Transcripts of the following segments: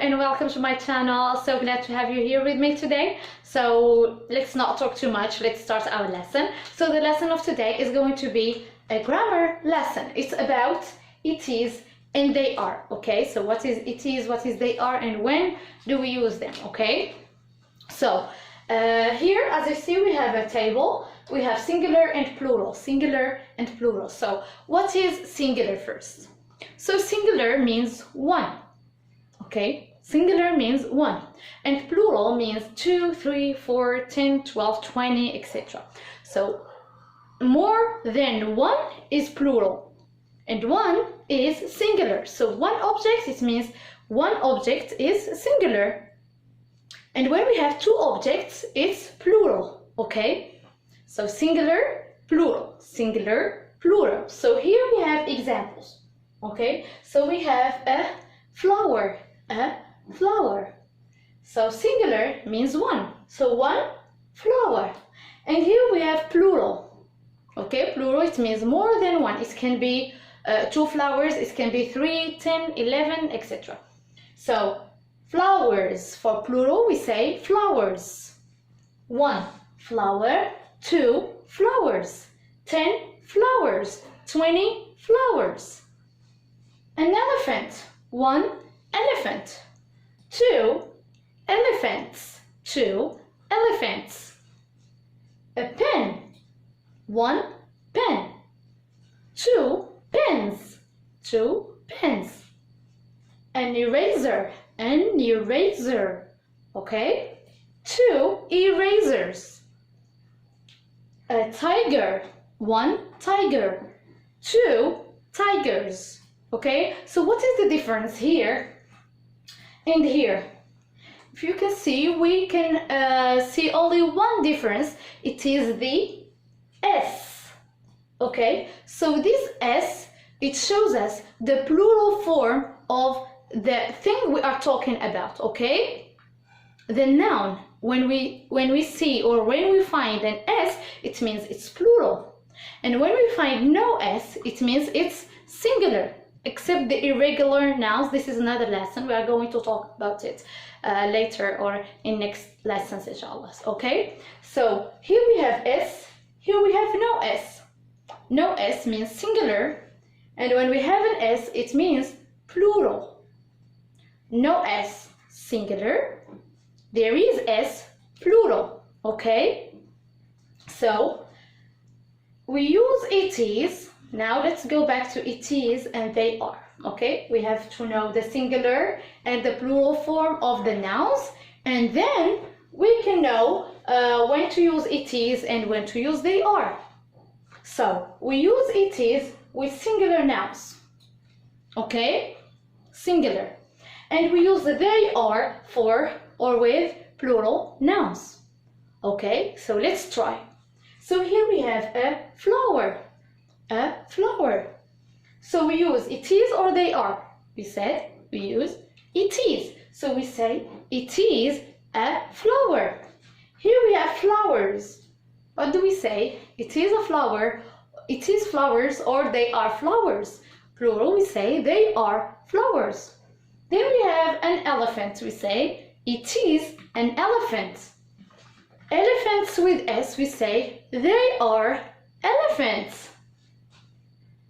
and welcome to my channel. So glad to have you here with me today. So let's not talk too much, let's start our lesson. So the lesson of today is going to be a grammar lesson. It's about it is and they are, okay? So what is it is, what is they are, and when do we use them, okay? So here, as you see, we have a table. We have singular and plural, singular and plural. So what is singular first? So singular means one, okay? Singular means one, and plural means 2, 3, 4, 10, 12, 20, etc. So more than one is plural, and one is singular. So one object, it means one object is singular. And when we have two objects, it's plural, okay? So singular, plural, singular, plural. So here we have examples, okay? So we have a flower, a flower. So singular means one, so one flower. And here we have plural, okay? Plural, it means more than one. It can be 2 flowers, it can be 3, 10, 11, etc. So flowers, for plural we say flowers. 1 flower, 2 flowers, 10 flowers, 20 flowers. An elephant, 1 elephant, 2 elephants, 2 elephants. A pen, 1 pen, 2 pens, 2 pens. An eraser, an eraser, okay? 2 erasers. A tiger, 1 tiger, 2 tigers, okay? So what is the difference here and here? If you can see, we can see only one difference. It is the S, okay? So this S, it shows us the plural form of the thing we are talking about, okay? The noun, when we see or when we find an S, it means it's plural. And when we find no S, it means it's singular, except the irregular nouns. This is another lesson. We are going to talk about it later or in next lessons, inshallah, okay? So here we have S, here we have no S. No S means singular, and when we have an S, it means plural. No S, singular. There is S, plural, okay? So we use it is. Now let's go back to it is and they are, okay? We have to know the singular and the plural form of the nouns, and then we can know when to use it is and when to use they are. So we use it is with singular nouns, okay? Singular. And we use the they are for or with plural nouns, okay? So let's try. So here we have a flower, a flower. So we use it is or they are. We said we use it is. So we say it is a flower. Here we have flowers. What do we say? It is a flower, it is flowers, or they are flowers. Plural, we say they are flowers. Then we have an elephant. We say it is an elephant. Elephants with S, we say they are elephants.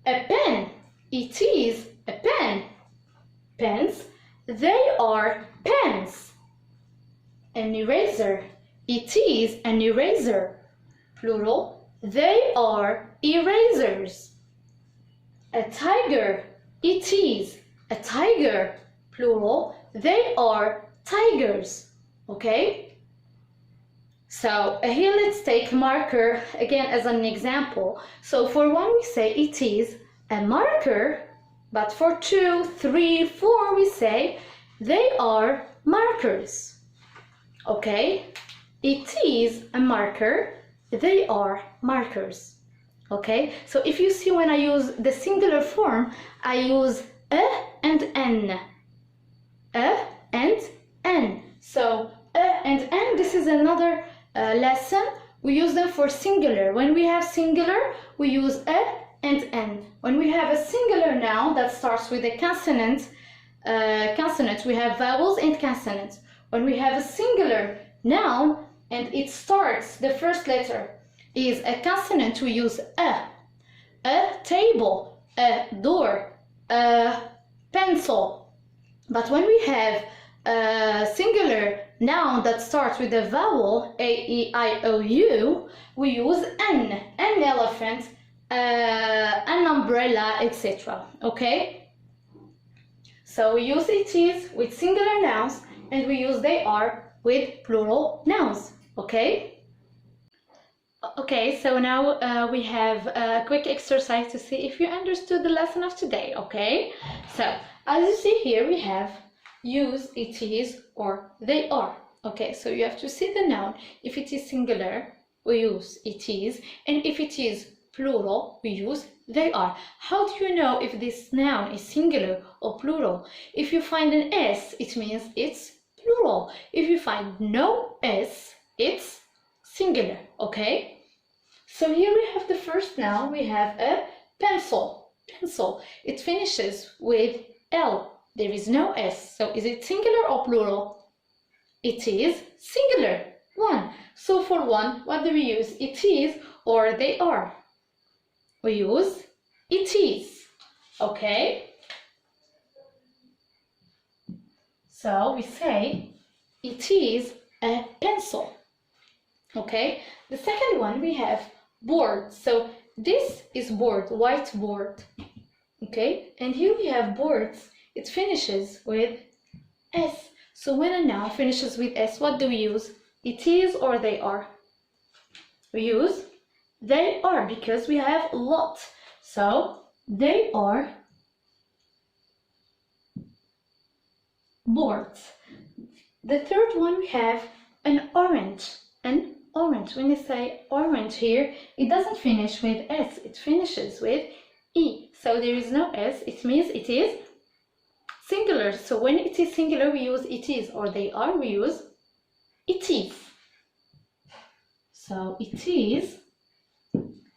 A pen, it is a pen. Pens, they are pens. An eraser, it is an eraser. Plural, they are erasers. A tiger, it is a tiger. Plural, they are tigers, okay? So here let's take marker again as an example. So for one we say it is a marker, but for 2, 3, 4 we say they are markers, okay? It is a marker, they are markers, okay? So if you see, when I use the singular form, I use a and n, a and n. So a and n, this is another lesson. We use them for singular. When we have singular, we use a and n. When we have a singular noun that starts with a consonant, consonants, we have vowels and consonants. When we have a singular noun and it starts, the first letter is a consonant, we use a table, a door, a pencil. But when we have a singular noun that starts with a vowel, a, e, I, o, u, we use an elephant, an umbrella, etc. Okay? So we use it is with singular nouns and we use they are with plural nouns. Okay? Okay, so now we have a quick exercise to see if you understood the lesson of today. Okay? So as you see here, we have use, it is, or they are. Okay, so you have to see the noun. If it is singular, we use it is, and if it is plural, we use they are. How do you know if this noun is singular or plural? If you find an S, it means it's plural. If you find no S, it's singular. Okay? So here we have the first noun. We have a pencil. Pencil. It finishes with L. There is no S. So is it singular or plural? It is singular. One. So for one, what do we use? It is or they are. We use it is. Okay? So we say it is a pencil. Okay? The second one we have board. So this is board, whiteboard. Okay? And here we have boards. It finishes with S. So when a noun finishes with S, what do we use? It is or they are? We use they are because we have a lot. So they are boards. The third one we have an orange. An orange. When you say orange here, it doesn't finish with S. It finishes with E. So there is no S. It means it is singular. So when it is singular, we use it is, or they are, we use it is. So it is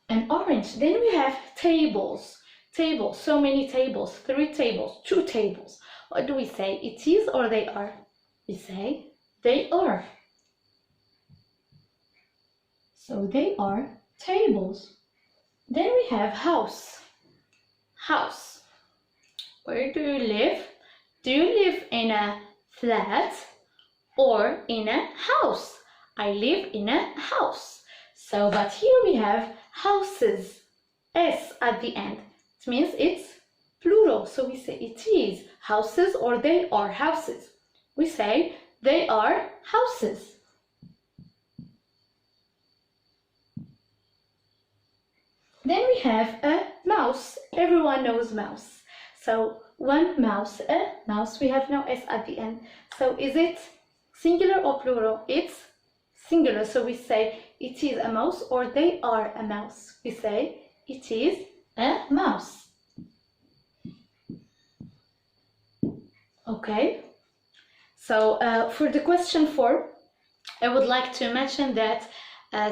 an orange. Then we have tables. Tables, so many tables, 3 tables, 2 tables. What do we say? It is or they are? We say they are. So they are tables. Then we have house. House. Where do you live? Do you live in a flat or in a house? I live in a house. So, but here we have houses. S at the end. It means it's plural. So we say it is houses or they are houses. We say they are houses. Then we have a mouse. Everyone knows mouse. So one mouse, a mouse, we have no S at the end. So is it singular or plural? It's singular. So we say it is a mouse or they are a mouse. We say it is a mouse. Okay. So for the question 4, I would like to mention that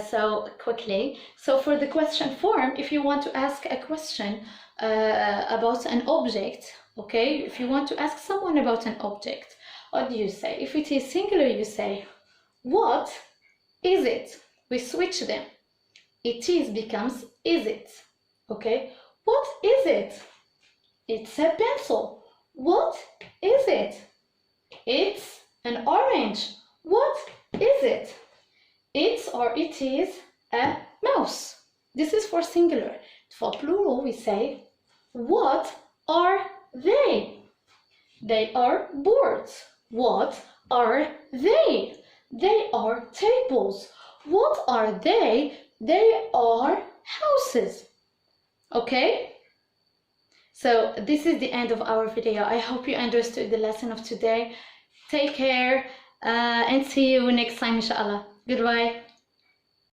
so quickly. So for the question form, if you want to ask a question about an object, okay, if you want to ask someone about an object, what do you say? If it is singular, you say, what is it? We switch them. It is becomes is it. Okay, what is it? It's a pencil. What is it? It's an orange. What is it? It's or it is a mouse. This is for singular. For plural, we say, what are they? They are boards. What are they? They are tables. What are they? They are houses. Okay? So this is the end of our video. I hope you understood the lesson of today. Take care and see you next time, inshallah. Goodbye.